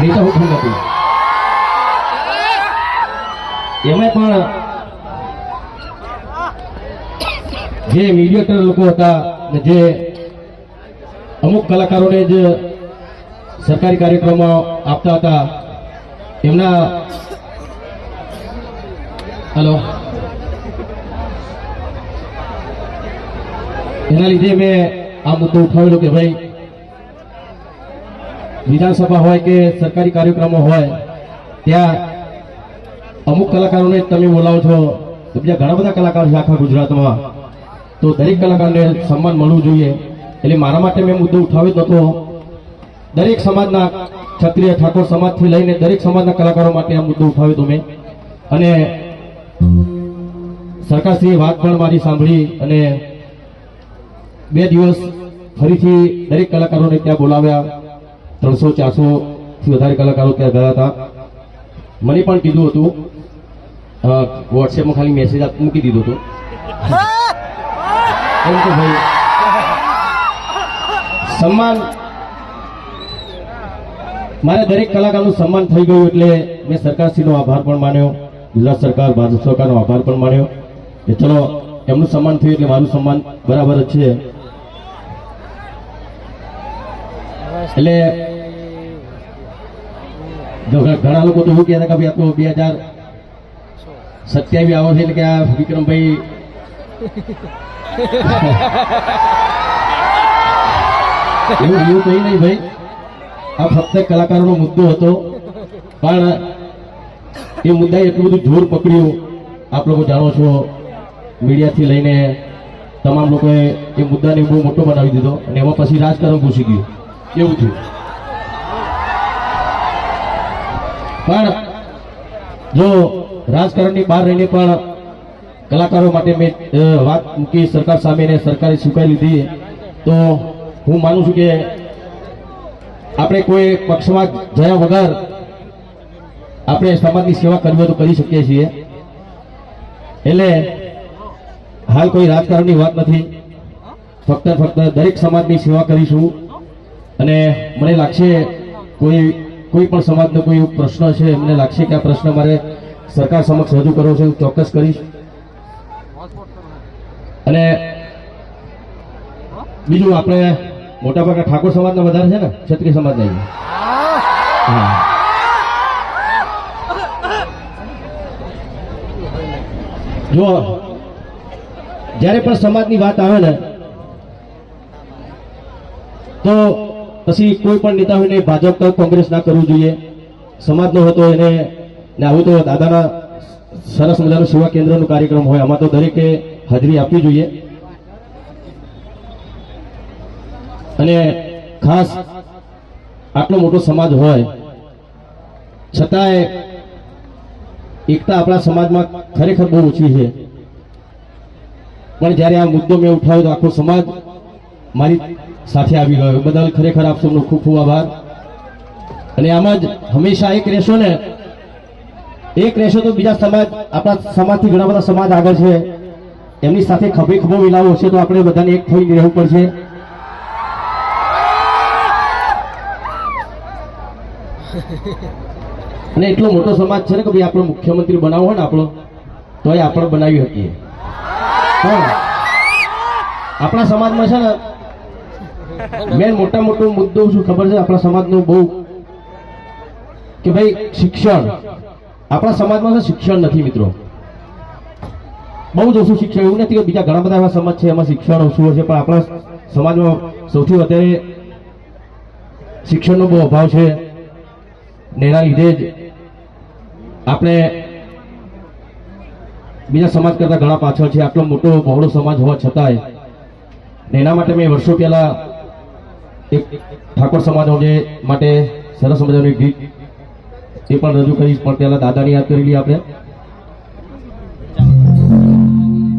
નેતા હોતું નથી. એમાં પણ જે મીડિયેટર લોકો હતા ને જે અમુક કલાકારોને જ સરકારી કાર્યક્રમો આપતા હતા એમના હલો એના લીધે મેં આ મુદ્દો ઉઠાવેલો કે ભાઈ વિધાનસભા હોય કે સરકારી કાર્યક્રમો હોય ત્યાં અમુક કલાકારોને તમે બોલાવો છો તો બીજા ઘણા બધા કલાકારો છે આખા ગુજરાતમાં, તો દરેક કલાકારને સન્માન મળવું જોઈએ. એટલે મારા માટે મેં મુદ્દો ઉઠાવ્યો હતો. દરેક સમાજના ક્ષત્રિય ઠાકોર સમાજથી લઈને દરેક સમાજના કલાકારો માટે આ મુદ્દો ઉઠાવ્યો હતો મેં. અને સરકારશ્રીએ વાત પણ મારી સાંભળી અને 2 દિવસ ફરીથી દરેક કલાકારોને ત્યાં બોલાવ્યા. 300-400 થી વધારે કલાકારો ત્યાં ગયા હતા. મને પણ કીધું હતું, વોટ્સએપમાં ખાલી મેસેજ મૂકી દીધો હતો એમ કે ભાઈ સન્માન મારે દરેક કલાકારનું સન્માન થઈ ગયું એટલે મેં સરકારશ્રીનો આભાર પણ માન્યો, ગુજરાત સરકાર ભારત સરકારનો આભાર પણ માન્યો કે ચલો એમનું સન્માન થયું એટલે મારું સન્માન બરાબર જ છે. એટલે ઘણા લોકો તો એવું કહેતા કે ભાઈ આ તો 2027 આવે છે એટલે કે આ વિક્રમભાઈ એવું કઈ નહીં ભાઈ, આ ફક્ત કલાકારોનો મુદ્દો હતો પણ એ મુદ્દાએ એટલું બધું જોર પકડ્યું. આપ લોકો જાણો છો મીડિયાથી લઈને તમામ લોકોએ એ મુદ્દાને બહુ મોટો બનાવી દીધો અને એમાં પછી રાજકારણ ઘૂસી ગયું એવું થયું. પણ જો રાજકારણની બહાર રહીને પણ કલાકારો માટે મેં વાત મૂકી સરકાર સામે ને સરકારે સ્વીકારી લીધી, તો હું માનું છું કે આપણે કોઈ પક્ષમાં જયા વગર આપણે સમાજની સેવા કરવી હોય તો કરી શકીએ છીએ. એટલે હાલ કોઈ રાજકારણની વાત નથી, ફક્ત દરેક સમાજની સેવા કરીશું. અને મને લાગશે કોઈ પણ સમાજનો કોઈ પ્રશ્ન છે, મને લાગશે કે આ પ્રશ્ન મારે સરકાર સમક્ષ રજૂ કરવો છે, હું ચોક્કસ કરીશ. અને બીજું આપણે મોટાભાગના ઠાકોર સમાજના વધારે છે ને ક્ષત્રિય સમાજના જો જ્યારે પણ સમાજની વાત આવે ને તો પછી કોઈ પણ નેતા હોય ને ભાજપ કે કોંગ્રેસ ના કરવું જોઈએ. સમાજનો હતો એને ને આવું તો દાદાના સરસ મજાનું સેવા કેન્દ્રનું કાર્યક્રમ હોય આમાં તો દરેકે હાજરી આપવી જોઈએ. અને ખાસ આટલો મોટો સમાજ હોય છતાંય એકતા આપણા સમાજમાં ખરેખર બહુ ઓછી છે. પણ જ્યારે આ મુદ્દો મેં ઉઠાવ્યો તો આખો સમાજ મારી સાથે આવી ગયો. બદલ ખરેખર આપ સૌનો ખૂબ ખૂબ આભાર. અને આમ જ હંમેશા એક રહેશો ને, એક રહેશો તો બીજા સમાજ આપણા સમાજથી ઘણા બધા સમાજ આગળ છે એમની સાથે ખભે ખભો મિલાવો હશે તો આપણે બધાને એક થઈ રહેવું પડશે. અને એટલો મોટો સમાજ છે ને કે ભાઈ આપણો મુખ્યમંત્રી બનાવવો હોય ને આપણો તો એ આપણે બનાવી શકીએ. આપણા સમાજમાં છે ને મેન મોટા મોટો મુદ્દો શું ખબર છે આપણા સમાજનો બહુ કે ભાઈ શિક્ષણ. આપણા સમાજમાં શિક્ષણ નથી મિત્રો, બહુ જ ઓછું શિક્ષણ. એવું નથી કે બીજા ઘણા બધા એવા સમાજ છે એમાં શિક્ષણ ઓછું હશે પણ આપણા સમાજમાં સૌથી વધારે શિક્ષણનો બહુ અભાવ છે. ને એના લીધે જ આપણે બીજા સમાજ કરતા ઘણા પાછળ છે. આટલો મોટો બહોળો સમાજ હોવા છતાંય એના માટે મેં વર્ષો પહેલા એક ઠાકોર સમાજ માટે સરસ મજાનું ગીત એ પણ રજૂ કરીશ. પણ પહેલા દાદાની યાદ કરી લઈએ આપણે.